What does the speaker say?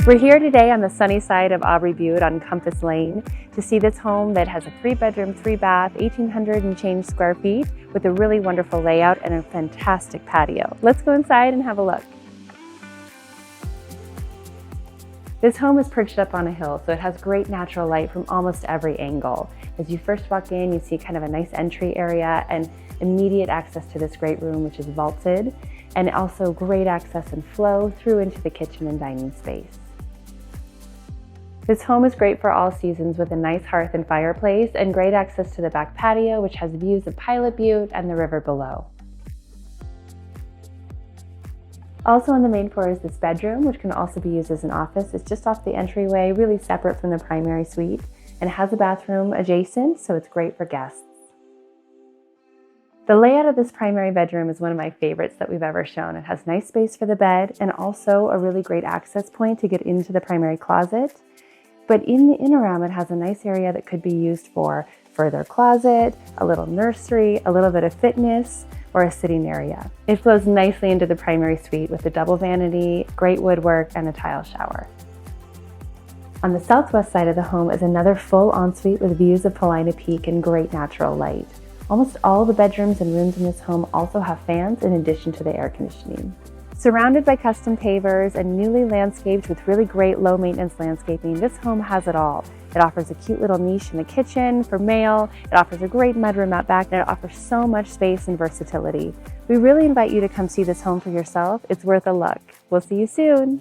We're here today on the sunny side of Awbrey Butte on Compass Lane to see this home that has a 3-bedroom, 3-bath, 1,800 and change square feet with a really wonderful layout and a fantastic patio. Let's go inside and have a look. This home is perched up on a hill, so it has great natural light from almost every angle. As you first walk in, you see kind of a nice entry area and immediate access to this great room, which is vaulted, and also great access and flow through into the kitchen and dining space. This home is great for all seasons with a nice hearth and fireplace and great access to the back patio, which has views of Pilot Butte and the river below. Also on the main floor is this bedroom, which can also be used as an office. It's just off the entryway, really separate from the primary suite, and it has a bathroom adjacent, so it's great for guests. The layout of this primary bedroom is one of my favorites that we've ever shown. It has nice space for the bed and also a really great access point to get into the primary closet. But in the interim, it has a nice area that could be used for further closet, a little nursery, a little bit of fitness, or a sitting area. It flows nicely into the primary suite with a double vanity, great woodwork, and a tile shower. On the southwest side of the home is another full ensuite with views of Paulina Peak and great natural light. Almost all the bedrooms and rooms in this home also have fans in addition to the air conditioning. Surrounded by custom pavers and newly landscaped with really great low maintenance landscaping, this home has it all. It offers a cute little niche in the kitchen for mail, it offers a great mudroom out back, and it offers so much space and versatility. We really invite you to come see this home for yourself. It's worth a look. We'll see you soon.